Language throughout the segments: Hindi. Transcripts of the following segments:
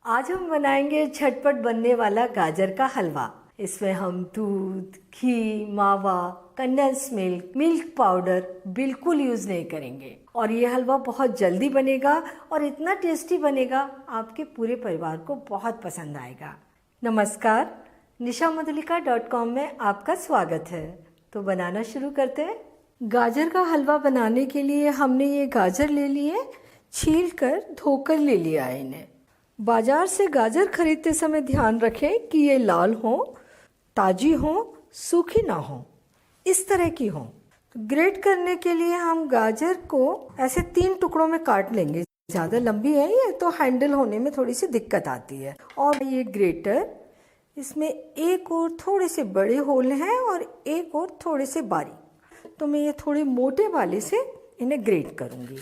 आज हम बनाएंगे झटपट बनने वाला गाजर का हलवा। इसमें हम दूध, घी, मावा, कंडेंस मिल्क, मिल्क पाउडर बिल्कुल यूज नहीं करेंगे और ये हलवा बहुत जल्दी बनेगा और इतना टेस्टी बनेगा, आपके पूरे परिवार को बहुत पसंद आएगा। नमस्कार, nishammadhulika.com में आपका स्वागत है। तो बनाना शुरू करते हैं। गाजर का हलवा बनाने के लिए हमने ये गाजर ले लिए, छील कर धोकर ले लिया है इन्हें। बाजार से गाजर खरीदते समय ध्यान रखें कि ये लाल हो, ताजी हो, सूखी ना हो, इस तरह की हो। तो ग्रेट करने के लिए हम गाजर को ऐसे 3 टुकड़ों में काट लेंगे। ज़्यादा लंबी है ये तो हैंडल होने में थोड़ी सी दिक्कत आती है। और ये ग्रेटर, इसमें एक और थोड़े से बड़े होल हैं और एक और थोड़े से बारीक। तो मैं ये थोड़े मोटे वाले से इन्हें ग्रेट करूँगी।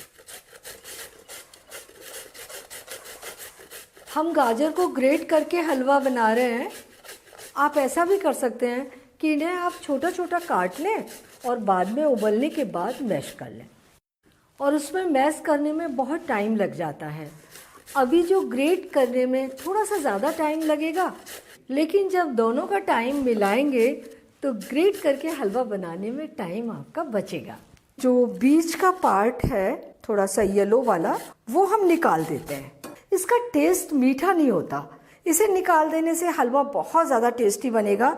हम गाजर को ग्रेट करके हलवा बना रहे हैं। आप ऐसा भी कर सकते हैं कि इन्हें आप छोटा छोटा काट लें और बाद में उबलने के बाद मैश कर लें, और उसमें मैश करने में बहुत टाइम लग जाता है। अभी जो ग्रेट करने में थोड़ा सा ज़्यादा टाइम लगेगा, लेकिन जब दोनों का टाइम मिलाएंगे तो ग्रेट करके हलवा बनाने में टाइम आपका बचेगा। जो बीच का पार्ट है थोड़ा सा येलो वाला, वो हम निकाल देते हैं। इसका टेस्ट मीठा नहीं होता, इसे निकाल देने से हलवा बहुत ज़्यादा टेस्टी बनेगा।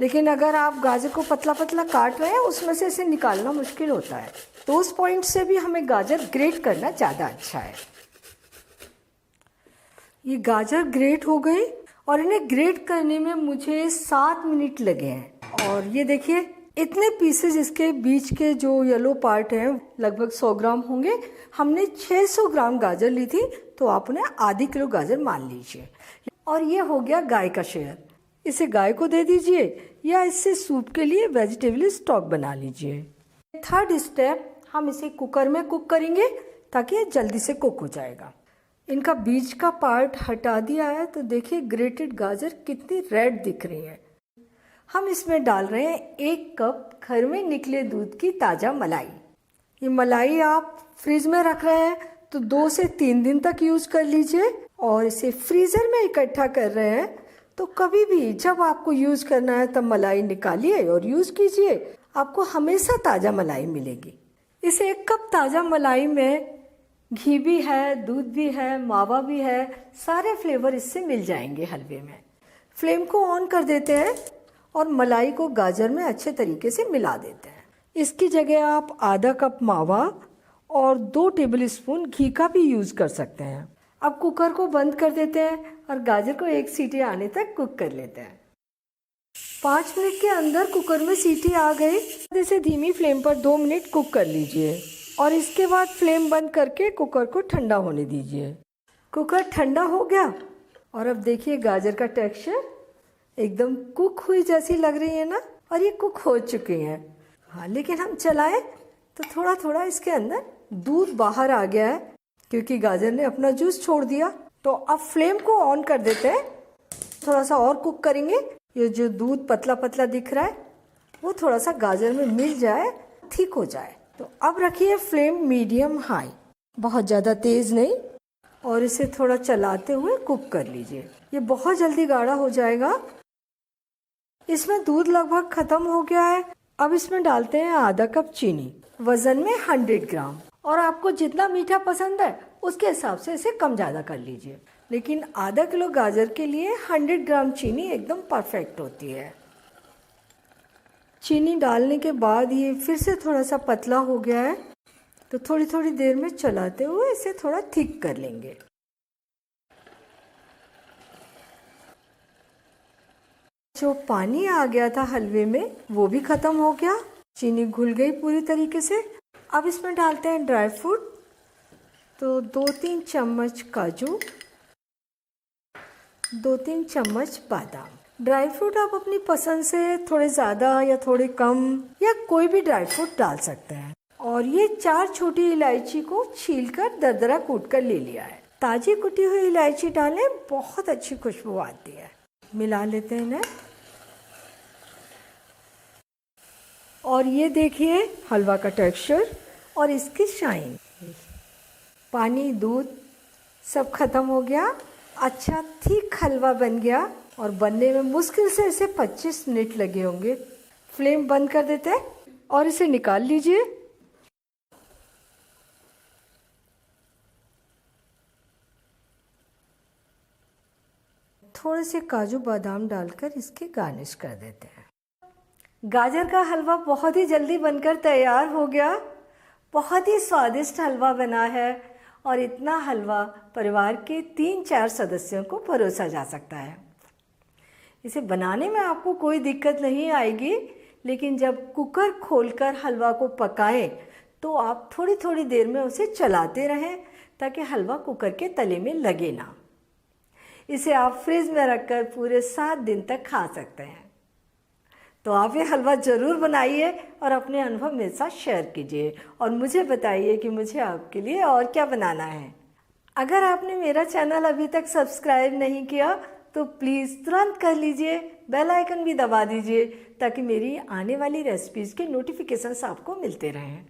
लेकिन अगर आप गाजर को पतला पतला काट रहे हैं, उसमें से इसे निकालना मुश्किल होता है, तो उस पॉइंट से भी हमें गाजर ग्रेट करना ज़्यादा अच्छा है। ये गाजर ग्रेट हो गई और इन्हें ग्रेट करने में मुझे 7 मिनट लगे हैं। और ये देखिए, इतने पीसेज इसके बीच के जो येलो पार्ट हैं लगभग 100 ग्राम होंगे। हमने 600 ग्राम गाजर ली थी, तो आप उन्हें आधी किलो गाजर मान लीजिए। और ये हो गया गाय का शेयर, इसे गाय को दे दीजिए या इससे सूप के लिए वेजिटेबल स्टॉक बना लीजिए। थर्ड स्टेप, हम इसे कुकर में कुक करेंगे ताकि ये जल्दी से कुक हो जाएगा। इनका बीच का पार्ट हटा दिया है, तो देखिए ग्रेटेड गाजर कितनी रेड दिख रही है। हम इसमें डाल रहे हैं 1 कप घर में निकले दूध की ताज़ा मलाई। ये मलाई आप फ्रिज में रख रहे हैं तो 2 से 3 दिन तक यूज़ कर लीजिए। और इसे फ्रीज़र में इकट्ठा कर रहे हैं तो कभी भी जब आपको यूज़ करना है तब मलाई निकालिए और यूज़ कीजिए, आपको हमेशा ताज़ा मलाई मिलेगी। इस 1 कप ताज़ा मलाई में घी भी है, दूध भी है, मावा भी है, सारे फ्लेवर इससे मिल जाएंगे हलवे में। फ्लेम को ऑन कर देते हैं और मलाई को गाजर में अच्छे तरीके से मिला देते हैं। इसकी जगह आप आधा कप मावा और 2 टेबलस्पून घी का भी यूज़ कर सकते हैं। अब कुकर को बंद कर देते हैं और गाजर को 1 सीटी आने तक कुक कर लेते हैं। 5 मिनट के अंदर कुकर में सीटी आ गई। इसे धीमी फ्लेम पर 2 मिनट कुक कर लीजिए और इसके बाद फ्लेम बंद करके कुकर को ठंडा होने दीजिए। कुकर ठंडा हो गया और अब देखिए गाजर का टेक्सचर एकदम कुक हुई जैसी लग रही है ना, और ये कुक हो चुकी हैं। हाँ, लेकिन हम चलाएं तो थोड़ा थोड़ा इसके अंदर दूध बाहर आ गया है क्योंकि गाजर ने अपना जूस छोड़ दिया। तो अब फ्लेम को ऑन कर देते हैं, थोड़ा सा और कुक करेंगे। ये जो दूध पतला पतला दिख रहा है वो थोड़ा सा गाजर में मिल जाए, ठीक हो जाए। तो अब रखिए फ्लेम मीडियम हाई, बहुत ज़्यादा तेज़ नहीं, और इसे थोड़ा चलाते हुए कुक कर लीजिए। ये बहुत जल्दी गाढ़ा हो जाएगा। इसमें दूध लगभग खत्म हो गया है। अब इसमें डालते हैं आधा कप चीनी, वजन में 100 ग्राम। और आपको जितना मीठा पसंद है उसके हिसाब से इसे कम ज़्यादा कर लीजिए, लेकिन आधा किलो गाजर के लिए 100 ग्राम चीनी एकदम परफेक्ट होती है। चीनी डालने के बाद ये फिर से थोड़ा सा पतला हो गया है, तो थोड़ी थोड़ी देर में चलाते हुए इसे थोड़ा थिक कर लेंगे। जो पानी आ गया था हलवे में वो भी खत्म हो गया, चीनी घुल गई पूरी तरीके से। अब इसमें डालते हैं ड्राई फ्रूट। तो 2-3 चम्मच काजू, 2-3 चम्मच बादाम। ड्राई फ्रूट आप अपनी पसंद से थोड़े ज़्यादा या थोड़े कम या कोई भी ड्राई फ्रूट डाल सकते हैं। और ये 4 छोटी इलायची को छीलकर दरदरा कूट कर ले लिया है। ताज़ी कुटी हुई इलायची डालें, बहुत अच्छी खुशबू आती है। मिला लेते हैं इन्हें। और ये देखिए हलवा का टेक्सचर और इसकी शाइन। पानी, दूध सब खत्म हो गया। अच्छा थिक हलवा बन गया और बनने में मुश्किल से इसे 25 मिनट लगे होंगे। फ्लेम बंद कर देते हैं और इसे निकाल लीजिए। थोड़े से काजू बादाम डालकर इसके गार्निश कर देते हैं। गाजर का हलवा बहुत ही जल्दी बनकर तैयार हो गया। बहुत ही स्वादिष्ट हलवा बना है और इतना हलवा परिवार के 3-4 सदस्यों को परोसा जा सकता है। इसे बनाने में आपको कोई दिक्कत नहीं आएगी, लेकिन जब कुकर खोलकर हलवा को पकाएं तो आप थोड़ी थोड़ी देर में उसे चलाते रहें ताकि हलवा कुकर के तले में लगे ना। इसे आप फ्रिज में रखकर पूरे 7 दिन तक खा सकते हैं। तो आप ये हलवा ज़रूर बनाइए और अपने अनुभव मेरे साथ शेयर कीजिए और मुझे बताइए कि मुझे आपके लिए और क्या बनाना है। अगर आपने मेरा चैनल अभी तक सब्सक्राइब नहीं किया तो प्लीज़ तुरंत कर लीजिए, बेल आइकन भी दबा दीजिए ताकि मेरी आने वाली रेसिपीज़ के नोटिफिकेशंस आपको मिलते रहें।